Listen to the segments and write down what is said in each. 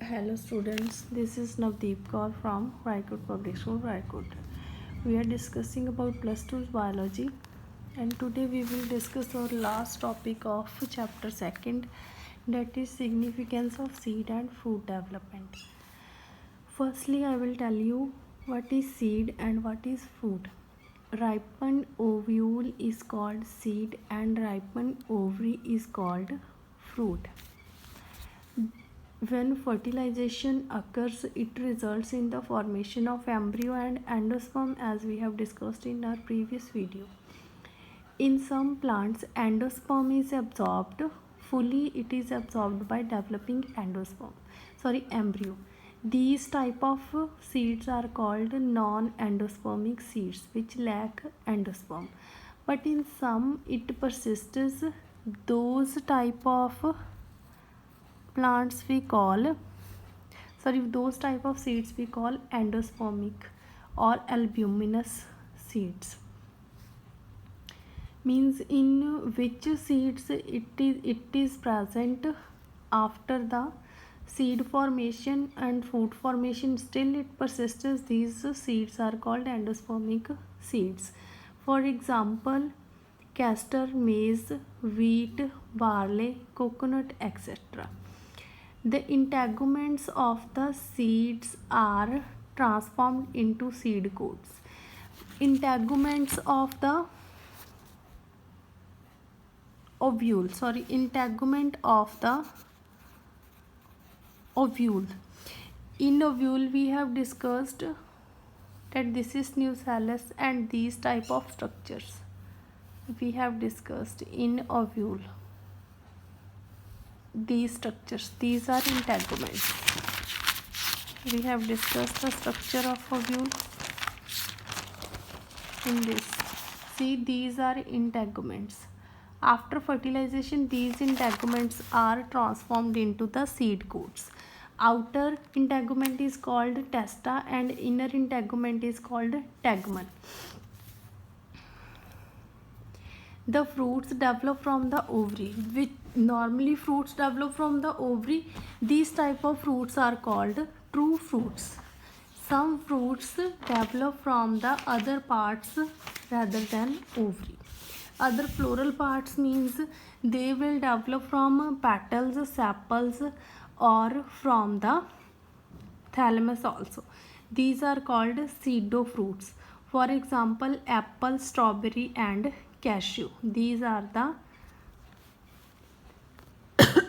Hello students, this is Navdeep Kaur from Raikot Public School, Raikot. We are discussing about plus 2 biology, and today we will discuss our last topic of chapter 2nd, that is significance of seed and fruit development. Firstly, I will tell you what is seed and what is fruit. Ripened ovule is called seed and ripened ovary is called fruit. When fertilization occurs, it results in the formation of embryo and endosperm, as we have discussed in our previous video. In some plants, endosperm is absorbed fully. It is absorbed by developing embryo. These type of seeds are called non-endospermic seeds, which lack endosperm. But in some, it persists. Those type of plants we call those type of seeds we call endospermic or albuminous seeds. Means in which seeds it is present after the seed formation and fruit formation, still it persists. These seeds are called endospermic seeds. For example, castor, maize, wheat, barley, coconut, etc. The integuments of the seeds are transformed into seed coats. Integuments of the integument of the ovule. In ovule we have discussed that this is nucellus and these type of structures we have discussed in ovule. These structures, these are integuments. We have discussed the structure of ovule in this. See, these are integuments. After fertilization, these integuments are transformed into the seed coats. Outer integument is called testa and inner integument is called tegmen. The fruits develop from the ovary, which normally fruits develop from the ovary. These type of fruits are called true fruits. Some fruits develop from the other parts rather than ovary. Other floral parts means they will develop from petals, sepals, or from the thalamus also. These are called pseudo fruits. For example, apple, strawberry and cashew. These are the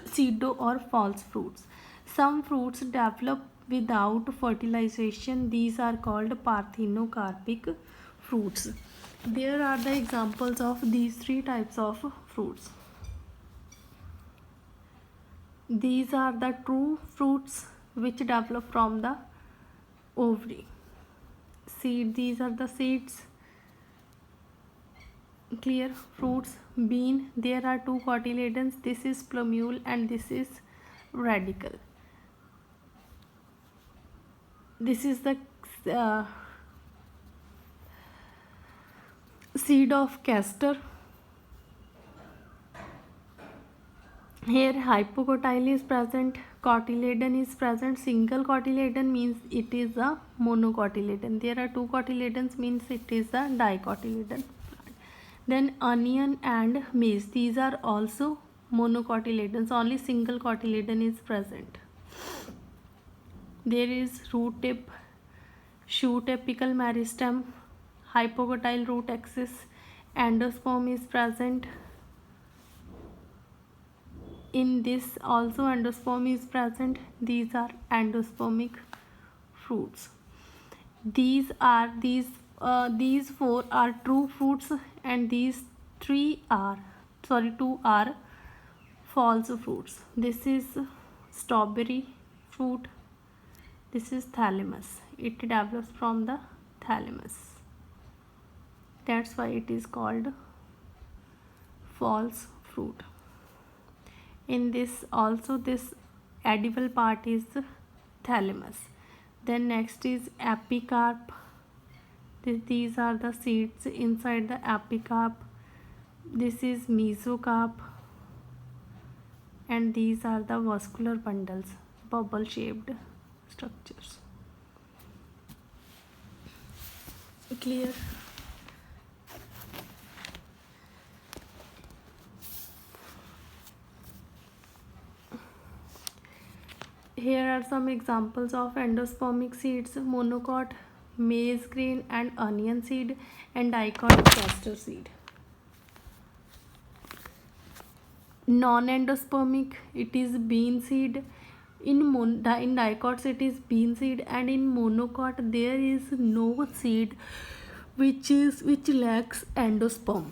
pseudo or false fruits. Some fruits develop without fertilization. These are called parthenocarpic fruits. There are the examples of these three types of fruits. These are the true fruits which develop from the ovary. Seed, these are the seeds. Clear. Fruits, bean, there are two cotyledons. This is plumule and this is radicle. This is the seed of castor. Here hypocotyle is present, cotyledon is present. Single cotyledon means it is a monocotyledon. There are two cotyledons means it is a dicotyledon. Then onion and maize, these are also monocotyledons. Only single cotyledon is present. There is root tip, shoot apical meristem, hypocotyle root axis, endosperm is present. In this also endosperm is present. These are endospermic fruits. These four are true fruits and these two are false fruits. This is strawberry fruit. This is thalamus. It develops from the thalamus. That's why it is called false fruit. In this also, this edible part is thalamus. Then next is epicarp. These are the seeds inside the epicarp. This is mesocarp and these are the vascular bundles. bubble shaped structures. Clear? Here are some examples of endospermic seeds: monocot, maize grain and onion seed, and dicot, castor seed. Non-endospermic, it is bean seed. In dicots it is bean seed, and in monocot there is no seed which lacks endosperm.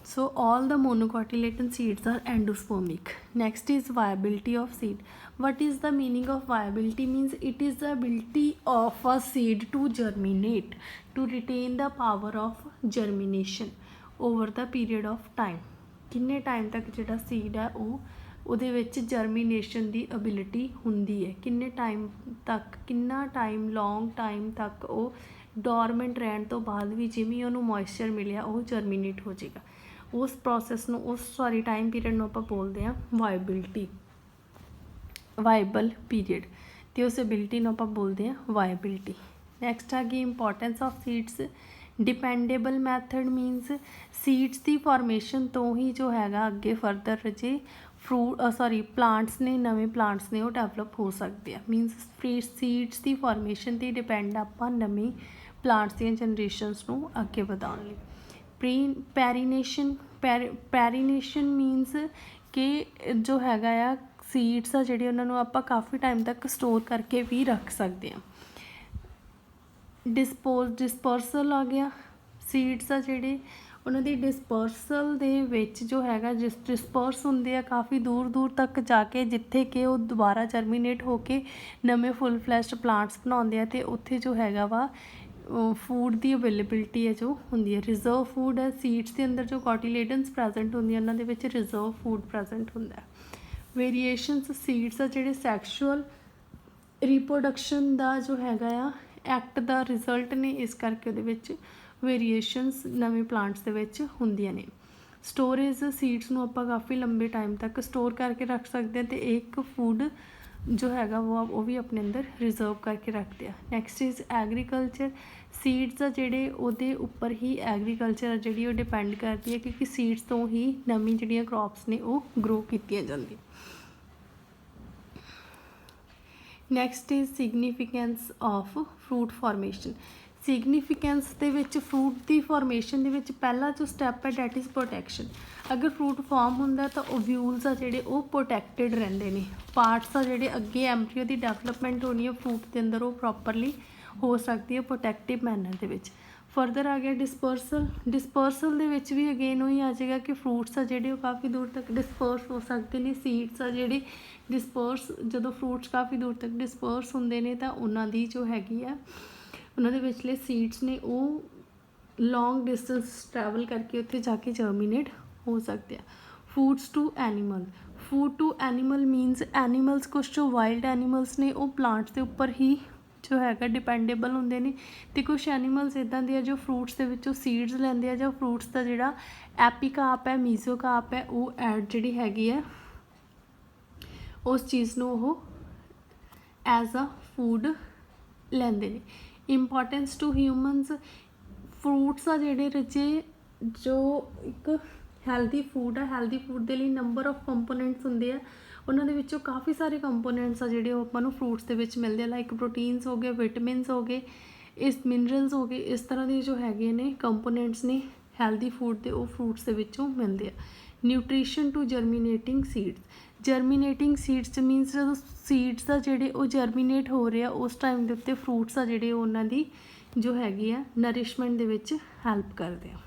So all the monocotyledon seeds are endospermic. Next is viability of seed. What is the meaning of viability? Means it is the ability of a seed to germinate, to retain the power of germination over the period of time. ਕਿੰਨੇ time ਤੱਕ ਜਿਹੜਾ seed ਹੈ ਉਹ ਉਹਦੇ ਵਿੱਚ germination ਦੀ ability ਹੁੰਦੀ ਹੈ, ਕਿੰਨੇ ਟਾਈਮ ਤੱਕ, ਕਿੰਨਾ ਟਾਈਮ, ਲੌਂਗ ਟਾਈਮ ਤੱਕ ਉਹ ਡੋਰਮੈਂਟ ਰਹਿਣ ਤੋਂ ਬਾਅਦ ਵੀ ਜਿਵੇਂ ਉਹਨੂੰ ਮੋਇਸਚਰ ਮਿਲਿਆ ਉਹ ਜਰਮੀਨੇਟ ਹੋ ਜਾਏਗਾ। ਉਸ ਪ੍ਰੋਸੈਸ ਨੂੰ, ਉਸ ਟਾਈਮ ਪੀਰੀਅਡ ਨੂੰ ਆਪਾਂ ਬੋਲਦੇ ਹਾਂ ਵਾਇਬਿਲਿਟੀ, ਵਾਇਬਲ ਪੀਰੀਅਡ, ਅਤੇ ਉਸ ਐਬਿਲਿਟੀ ਨੂੰ ਆਪਾਂ ਬੋਲਦੇ ਹਾਂ ਵਾਇਬਿਲਿਟੀ। ਨੈਕਸਟ ਆ ਗਈ importance of seeds. Dependable method means seeds ਦੀ ਫਾਰਮੇਸ਼ਨ ਤੋਂ ਹੀ ਜੋ ਹੈਗਾ ਅੱਗੇ ਫਰਦਰ ਜੇ ਪਲਾਂਟਸ ਨੇ, ਨਵੇਂ ਪਲਾਂਟਸ ਨੇ ਉਹ ਡਿਵੈਲਪ ਹੋ ਸਕਦੇ ਆ। ਮੀਨਸ ਸੀਡਸ ਦੀ ਫਾਰਮੇਸ਼ਨ 'ਤੇ ਡਿਪੈਂਡ ਆਪਾਂ ਨਵੇਂ ਪਲਾਂਟਸ ਦੀਆਂ ਜਨਰੇਸ਼ਨਸ ਨੂੰ ਅੱਗੇ ਵਧਾਉਣ ਲਈ। ਪੈਰੀਨੇਸ਼ਨ ਮੀਨਸ ਕਿ ਜੋ ਹੈਗਾ ਆ ਸੀਡਸ ਆ ਜਿਹੜੇ ਉਹਨਾਂ ਨੂੰ ਆਪਾਂ ਕਾਫੀ ਟਾਈਮ ਤੱਕ ਸਟੋਰ ਕਰਕੇ ਵੀ ਰੱਖ ਸਕਦੇ ਹਾਂ। ਡਿਸਪਰਸਲ ਆ ਗਿਆ, ਸੀਡਸ ਆ ਜਿਹੜੇ ਉਹਨਾਂ ਦੀ ਡਿਸਪਰਸਲ ਦੇ ਵਿੱਚ ਜੋ ਹੈਗਾ ਡਿਸਪਰਸ ਹੁੰਦੇ ਆ ਕਾਫੀ ਦੂਰ ਦੂਰ ਤੱਕ ਜਾ ਕੇ, ਜਿੱਥੇ ਕਿ ਉਹ ਦੁਬਾਰਾ ਜਰਮੀਨੇਟ ਹੋ ਕੇ ਨਵੇਂ ਫੁੱਲ ਫਲੈਸ਼ਡ ਪਲਾਂਟਸ ਬਣਾਉਂਦੇ ਆ, ਅਤੇ ਉੱਥੇ ਜੋ ਹੈਗਾ ਵਾ ਫੂਡ ਦੀ ਅਵੇਲੇਬਿਲਿਟੀ ਹੈ ਜੋ ਹੁੰਦੀ ਹੈ। ਰਿਜ਼ਰਵ ਫੂਡ ਹੈ ਸੀਡਸ ਦੇ ਅੰਦਰ, ਜੋ ਕੋਟੀਲੇਡਨਸ ਪ੍ਰੈਜ਼ੈਂਟ ਹੁੰਦੀਆਂ ਉਹਨਾਂ ਦੇ ਵਿੱਚ ਰਿਜ਼ਰਵ ਫੂਡ ਪ੍ਰੈਜ਼ੈਂਟ ਹੁੰਦਾ। ਵੇਰੀਏਸ਼ਨਸ, ਸੀਡਸ ਆ ਜਿਹੜੇ ਸੈਕਸ਼ੂਅਲ ਰੀਪਰੋਡਕਸ਼ਨ ਦਾ ਜੋ ਹੈਗਾ ਆ ਐਕਟ ਦਾ ਰਿਜ਼ਲਟ ਨੇ, ਇਸ ਕਰਕੇ ਉਹਦੇ ਵਿੱਚ ਵੇਰੀਏਸ਼ਨਸ ਨਵੇਂ ਪਲਾਂਟਸ ਦੇ ਵਿੱਚ ਹੁੰਦੀਆਂ ਨੇ। ਸਟੋਰੇਜ, ਸੀਡਸ ਨੂੰ ਆਪਾਂ ਕਾਫੀ ਲੰਬੇ ਟਾਈਮ ਤੱਕ ਸਟੋਰ ਕਰਕੇ ਰੱਖ ਸਕਦੇ ਹਾਂ, ਅਤੇ ਇੱਕ ਫੂਡ ਜੋ ਹੈਗਾ ਉਹ ਵੀ ਆਪਣੇ ਅੰਦਰ ਰਿਜ਼ਰਵ ਕਰਕੇ ਰੱਖਦੇ ਆ। Next is agriculture. ਸੀਡਸ ਆ ਜਿਹੜੇ ਉਹਦੇ ਉੱਪਰ ਹੀ ਐਗਰੀਕਲਚਰ ਆ ਜਿਹੜੀ ਉਹ ਡਿਪੈਂਡ ਕਰਦੀ ਹੈ, ਕਿਉਂਕਿ ਸੀਡਸ ਤੋਂ ਹੀ ਨਵੀਂ ਜਿਹੜੀਆਂ ਕ੍ਰੌਪਸ ਨੇ ਉਹ ਗਰੋ ਕੀਤੀਆਂ ਜਾਂਦੀਆਂ। Next is significance of fruit formation. Significance ਦੇ ਵਿੱਚ ਫਰੂਟ ਦੀ ਫਾਰਮੇਸ਼ਨ ਦੇ ਵਿੱਚ ਪਹਿਲਾ ਜੋ ਸਟੈਪ ਹੈ ਡੈਟ ਇਜ਼ ਪ੍ਰੋਟੈਕਸ਼ਨ। ਅਗਰ ਫਰੂਟ ਫਾਰਮ ਹੁੰਦਾ ਤਾਂ ਓਵਿਊਲਸ ਆ ਜਿਹੜੇ ਉਹ ਪ੍ਰੋਟੈਕਟਿਡ ਰਹਿੰਦੇ ਨੇ। ਪਾਰਟਸ ਆ ਜਿਹੜੇ ਅੱਗੇ ਐਮਬ੍ਰੀਓ ਦੀ ਡਿਵੈਲਪਮੈਂਟ ਹੋਣੀ ਹੈ ਫਰੂਟ ਦੇ ਅੰਦਰ, ਉਹ ਪ੍ਰੋਪਰਲੀ ਹੋ ਸਕਦੀ ਹੈ ਪ੍ਰੋਟੈਕਟਿਵ ਮੈਨਰ ਦੇ ਵਿੱਚ। ਫਰਦਰ ਆ ਗਿਆ ਡਿਸਪਰਸਲ। ਡਿਸਪਰਸਲ ਦੇ ਵਿੱਚ ਵੀ ਅਗੇਨ ਉਹੀ ਆ ਜਾਏਗਾ ਕਿ ਫਰੂਟਸ ਆ ਜਿਹੜੇ ਉਹ ਕਾਫੀ ਦੂਰ ਤੱਕ ਡਿਸਪਰਸ ਹੋ ਸਕਦੇ ਨੇ। ਸੀਡਸ ਆ ਜਿਹੜੇ ਡਿਸਪਰਸ, ਜਦੋਂ ਫਰੂਟਸ ਕਾਫੀ ਦੂਰ ਤੱਕ ਡਿਸਪਰਸ ਹੁੰਦੇ ਨੇ ਤਾਂ ਉਹਨਾਂ ਦੀ ਜੋ ਹੈਗੀ ਆ, ਉਹਨਾਂ ਦੇ ਵਿਚਲੇ ਸੀਡਸ ਨੇ ਉਹ ਲੌਂਗ ਡਿਸਟੈਂਸ ਟਰੈਵਲ ਕਰਕੇ ਉੱਥੇ ਜਾ ਕੇ ਜਰਮੀਨੇਟ ਹੋ ਸਕਦੇ ਆ। Foods to animal. Food to animal means animals, ਕੁਛ ਜੋ ਵਾਈਲਡ ਐਨੀਮਲਸ ਨੇ ਉਹ ਪਲਾਂਟਸ ਦੇ ਉੱਪਰ ਹੀ ਜੋ ਹੈਗਾ ਡਿਪੈਂਡੇਬਲ ਹੁੰਦੇ ਨੇ, ਅਤੇ ਕੁਛ ਐਨੀਮਲਸ ਇੱਦਾਂ ਦੇ ਆ ਜੋ ਫਰੂਟਸ ਦੇ ਵਿੱਚੋਂ ਸੀਡਸ ਲੈਂਦੇ ਆ, ਜਾਂ ਫਰੂਟਸ ਦਾ ਜਿਹੜਾ ਐਪੀਕਾਪ ਹੈ, ਮੀਜ਼ੋਕਾਪ ਹੈ, ਉਹ ਜਿਹੜੀ ਹੈਗੀ ਹੈ ਉਸ ਚੀਜ਼ ਨੂੰ ਉਹ ਐਜ਼ ਅ ਫੂਡ ਲੈਂਦੇ ਨੇ। Importance to humans. ਫਰੂਟਸ ਆ ਜਿਹੜੇ ਰੱਜੇ ਜੋ ਇੱਕ ਹੈਲਦੀ ਫੂਡ ਆ, ਹੈਲਦੀ ਫੂਡ ਦੇ ਲਈ ਨੰਬਰ ਆਫ ਕੰਪੋਨੈਂਟਸ ਹੁੰਦੇ ਆ, ਉਹਨਾਂ ਦੇ ਵਿੱਚੋਂ ਕਾਫੀ ਸਾਰੇ ਕੰਪੋਨੈਂਟਸ ਆ ਜਿਹੜੇ ਉਹ ਆਪਾਂ ਨੂੰ ਫਰੂਟਸ ਦੇ ਵਿੱਚ ਮਿਲਦੇ ਆ, ਲਾਈਕ ਪ੍ਰੋਟੀਨਸ ਹੋ ਗਏ, ਵਿਟਾਮਿਨਸ ਹੋ ਗਏ, ਮਿਨਰਲਸ ਹੋ ਗਏ, ਇਸ ਤਰ੍ਹਾਂ ਦੇ ਜੋ ਹੈਗੇ ਨੇ ਕੰਪੋਨੈਂਟਸ ਨੇ ਹੈਲਦੀ ਫੂਡ ਦੇ, ਉਹ ਫਰੂਟਸ ਦੇ ਵਿੱਚੋਂ ਮਿਲਦੇ ਆ। Nutrition to germinating seeds. Germinating seeds means ਜਦੋਂ ਸੀਡਸ ਆ ਜਿਹੜੇ ਉਹ ਜਰਮੀਨੇਟ ਹੋ ਰਹੇ ਆ ਉਸ ਟਾਈਮ ਦੇ ਉੱਤੇ ਫਰੂਟਸ ਆ ਜਿਹੜੇ ਉਹਨਾਂ ਦੀ ਜੋ ਹੈਗੀ ਆ ਨਰਿਸ਼ਮੈਂਟ ਦੇ ਵਿੱਚ ਹੈਲਪ ਕਰਦੇ ਆ।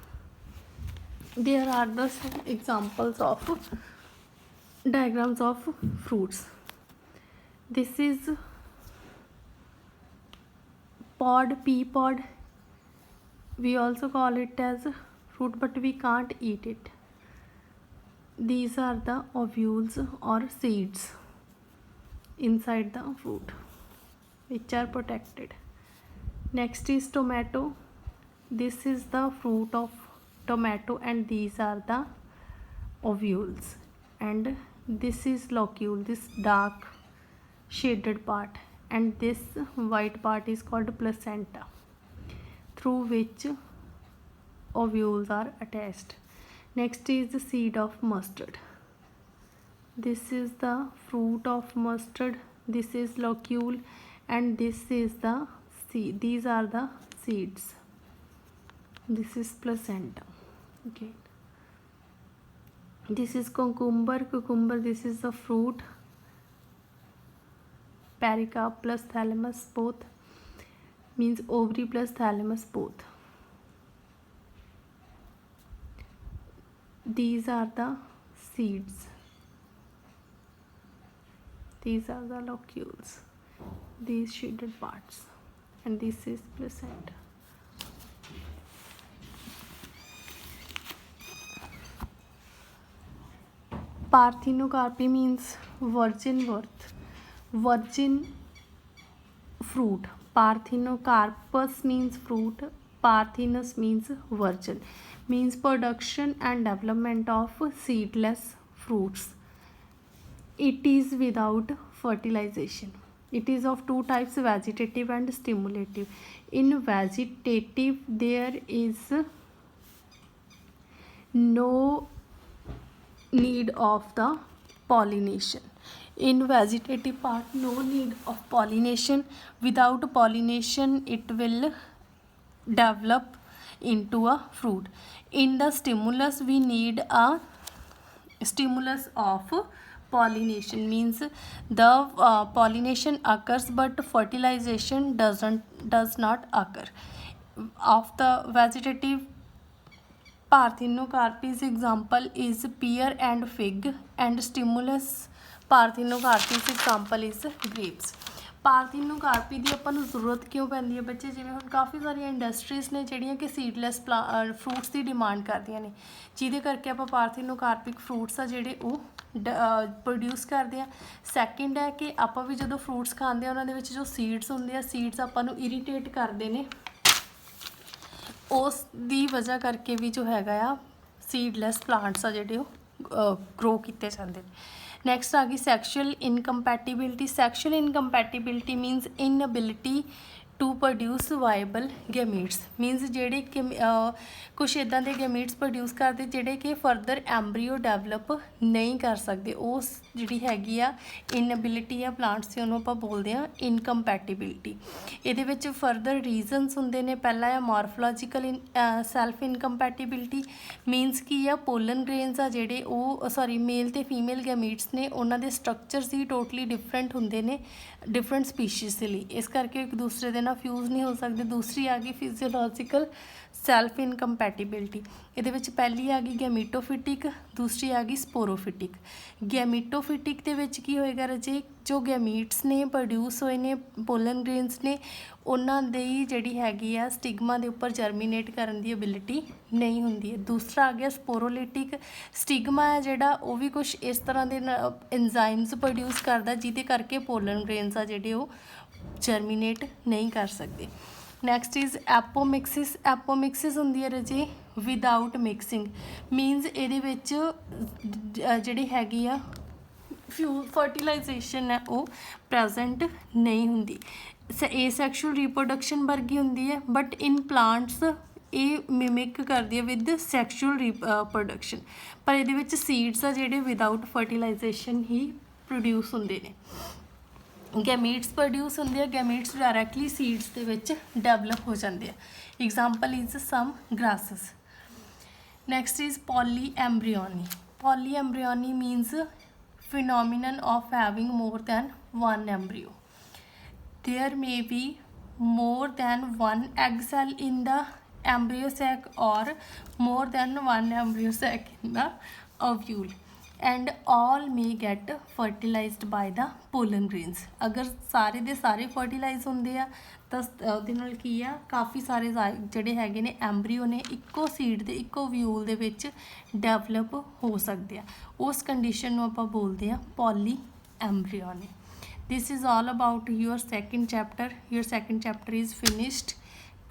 There are the examples of diagrams of fruits. This is pod, pea pod. We also call it as fruit, but we can't eat it. These are the ovules or seeds inside the fruit which are protected. Next is tomato. This is the fruit of tomato and these are the ovules. And this is locule, this dark shaded part, and this white part is called placenta, through which ovules are attached. Next is the seed of mustard. This is the fruit of mustard, this is locule, and this is the seed. These are the seeds. This is placenta. Okay, this is cucumber. This is the fruit. Pericarp plus thalamus, both means ovary plus thalamus, both. These are the seeds. These are the locules, these shaded parts, and this is placenta. Parthenocarpy means virgin fruit. Parthenocarpus means fruit, Parthenus means virgin, means production and development of seedless fruits. It is without fertilization. It is of two types, vegetative and stimulative. In vegetative there is no need of the pollination. In vegetative part, no need of pollination. Without pollination it will develop into a fruit. In the stimulus we need a stimulus of pollination, means the pollination occurs but fertilization does not occur. Of the vegetative Parthenocarpy's example is pear and fig, and stimulus Parthenocarpy's example is grapes. ਪਾਰਥੀਨੋਕਾਰਪੀ ਦੀ ਆਪਾਂ ਨੂੰ ਜ਼ਰੂਰਤ ਕਿਉਂ ਪੈਂਦੀ ਹੈ ਬੱਚੇ, ਜਿਵੇਂ ਹੁਣ ਕਾਫੀ ਸਾਰੀਆਂ ਇੰਡਸਟਰੀਜ਼ ਨੇ ਜਿਹੜੀਆਂ ਕਿ ਸੀਡਲੈਸ ਫਰੂਟਸ ਦੀ ਡਿਮਾਂਡ ਕਰਦੀਆਂ ਨੇ, ਜਿਹਦੇ ਕਰਕੇ ਆਪਾਂ ਪਾਰਥੀਨੋਕਾਰਪਿਕ ਫਰੂਟਸ ਆ ਜਿਹੜੇ ਉਹ ਪ੍ਰੋਡਿਊਸ ਕਰਦੇ ਆ। ਸੈਕਿੰਡ ਹੈ ਕਿ ਆਪਾਂ ਵੀ ਜਦੋਂ ਫਰੂਟਸ ਖਾਂਦੇ ਆ ਉਹਨਾਂ ਦੇ ਵਿੱਚ ਜੋ ਸੀਡਸ ਹੁੰਦੇ ਆ, ਸੀਡਸ ਆਪਾਂ ਨੂੰ ਇਰੀਟੇਟ ਕਰਦੇ ਨੇ, ਉਸ ਦੀ ਵਜ੍ਹਾ ਕਰਕੇ ਵੀ ਜੋ ਹੈਗਾ ਆ ਸੀਡਲੈਸ ਪਲਾਂਟਸ ਆ ਜਿਹੜੇ ਉਹ ਗਰੋ ਕੀਤੇ ਜਾਂਦੇ ਨੇ। ਨੈਕਸਟ ਆ ਗਈ sexual incompatibility. Sexual incompatibility means inability to produce viable gametes, means ਜਿਹੜੇ ਕੁਛ ਇੱਦਾਂ ਦੇ ਗੈਮੀਟਸ ਪ੍ਰੋਡਿਊਸ ਕਰਦੇ ਜਿਹੜੇ ਕਿ ਫਰਦਰ ਐਮਬਰੀਓ ਡਿਵੈਲਪ ਨਹੀਂ ਕਰ ਸਕਦੇ, ਉਸ ਜਿਹੜੀ ਹੈਗੀ ਆ ਇਨਐਬਿਲਿਟੀ ਆ ਪਲਾਂਟਸ ਦੀ, ਉਹਨੂੰ ਆਪਾਂ ਬੋਲਦੇ ਹਾਂ ਇਨਕੰਪੈਟੀਬਿਲਿਟੀ। ਇਹਦੇ ਵਿੱਚ ਫਰਦਰ ਰੀਜ਼ਨਸ ਹੁੰਦੇ ਨੇ। ਪਹਿਲਾ ਆ ਮੋਰਫੋਲੋਜੀਕਲ ਸੈਲਫ ਇਨਕੰਪੈਟੀਬਿਲਿਟੀ, ਮੀਨਸ ਕੀ ਆ ਪੋਲਨ ਗ੍ਰੇਨਸ ਆ ਜਿਹੜੇ ਉਹ ਮੇਲ ਅਤੇ ਫੀਮੇਲ ਗੈਮੀਟਸ ਨੇ, ਉਹਨਾਂ ਦੇ ਸਟਰਕਚਰਸ ਹੀ ਟੋਟਲੀ ਡਿਫਰੈਂਟ ਹੁੰਦੇ ਨੇ ਡਿਫਰੈਂਟ ਸਪੀਸ਼ੀਜ਼ ਦੇ ਲਈ, ਇਸ ਕਰਕੇ ਇੱਕ ਦੂਸਰੇ ਦੇ ਨਾਲ ਫਿਊਜ਼ ਨਹੀਂ ਹੋ ਸਕਦੇ। ਦੂਸਰੀ ਆ ਗਈ ਫਿਜ਼ੀਓਲੋਜੀਕਲ ਸੈਲਫ ਇਨਕੰਪੈਟੀਬਿਲਿਟੀ। ਇਹਦੇ ਵਿੱਚ ਪਹਿਲੀ ਆ ਗਈ ਗੈਮੀਟੋਫਿਟਿਕ, ਦੂਸਰੀ ਆ ਗਈ ਸਪੋਰੋਫਿਟਿਕ। ਗੈਮੀਟੋਫਿਟਿਕ ਦੇ ਵਿੱਚ ਕੀ ਹੋਏਗਾ ਰਾਜੇ, ਜੋ ਗੈਮੀਟਸ ਨੇ ਪ੍ਰੋਡਿਊਸ ਹੋਏ ਨੇ ਪੋਲਨ ਗ੍ਰੇਨਸ ਨੇ, ਉਹਨਾਂ ਦੀ ਜਿਹੜੀ ਹੈਗੀ ਆ ਸਟਿਗਮਾ ਦੇ ਉੱਪਰ ਜਰਮੀਨੇਟ ਕਰਨ ਦੀ ਐਬਿਲਿਟੀ ਨਹੀਂ ਹੁੰਦੀ ਹੈ। ਦੂਸਰਾ ਆ ਗਿਆ ਸਪੋਰੋਲਿਟਿਕ। ਸਟਿਗਮਾ ਹੈ ਜਿਹੜਾ ਉਹ ਵੀ ਕੁਛ ਇਸ ਤਰ੍ਹਾਂ ਦੇ ਐਂਜ਼ਾਈਮਸ ਪ੍ਰੋਡਿਊਸ ਕਰਦਾ ਜਿਹਦੇ ਕਰਕੇ ਪੋਲਨ ਗ੍ਰੇਨਸ ਆ ਜਿਹੜੇ ਉਹ ਜਰਮੀਨੇਟ ਨਹੀਂ ਕਰ ਸਕਦੇ। Next is ਐਪੋਮਿਕਸਿਸ। ਐਪੋਮਿਕਸਿਸ ਹੁੰਦੀ ਹੈ ਰਾਜੇ ਵਿਦਾਊਟ ਮਿਕਸਿੰਗ, ਮੀਨਸ ਇਹਦੇ ਵਿੱਚ ਜਿਹੜੀ ਹੈਗੀ ਆ ਫਰਟੀਲਾਈਜੇਸ਼ਨ ਹੈ ਉਹ ਪ੍ਰੈਜੈਂਟ ਨਹੀਂ ਹੁੰਦੀ। ਏਸੈਕਸ਼ੂਅਲ ਰੀਪਰੋਡਕਸ਼ਨ ਵਰਗੀ ਹੁੰਦੀ ਹੈ, ਬਟ ਇਨ ਪਲਾਂਟਸ ਇਹ ਮਿਮਿਕ ਕਰਦੀ ਹੈ ਵਿਦ ਸੈਕਸ਼ੂਅਲ ਰੀਪਰੋਡਕਸ਼ਨ, ਪਰ ਇਹਦੇ ਵਿੱਚ ਸੀਡਸ ਆ ਜਿਹੜੇ ਵਿਦਾਊਟ ਫਰਟੀਲਾਈਜੇਸ਼ਨ ਹੀ ਪ੍ਰੋਡਿਊਸ ਹੁੰਦੇ ਨੇ। ਗੈਮੀਟਸ ਪ੍ਰੋਡਿਊਸ ਹੁੰਦੇ ਆ, ਗੈਮੀਟਸ ਡਾਇਰੈਕਟਲੀ ਸੀਡਸ ਦੇ ਵਿੱਚ ਡਿਵੈਲਪ ਹੋ ਜਾਂਦੇ ਆ। Example is some grasses. Next is polyembryony. Polyembryony means phenomenon of having more than one embryo. There may be more than one egg cell in the embryo sac or more than one embryo sac in the ovule, and all may get fertilized by the pollen grains. अगर सारे दे सारे fertilize ਹੁੰਦੇ ਆ ਤਾਂ ਉਹਦੇ ਨਾਲ ਕੀ ਆ ਕਾਫੀ ਸਾਰੇ ਜਿਹੜੇ ਹੈਗੇ ਨੇ ਐਮਬਰੀਓ ਨੇ ਇੱਕੋ ਸੀਡ ਦੇ ਇੱਕੋ ਵਿਊਲ ਦੇ ਵਿੱਚ ਡਿਵੈਲਪ ਹੋ ਸਕਦੇ ਆ, ਉਸ ਕੰਡੀਸ਼ਨ ਨੂੰ ਆਪਾਂ ਬੋਲਦੇ ਆ ਪੋਲੀ ਐਮਬਰੀਓਨੀ। This is all about your second chapter. Your second chapter is finished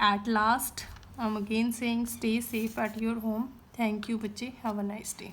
at last. I'm again saying stay safe at your home. Thank you, bache. Have a nice day.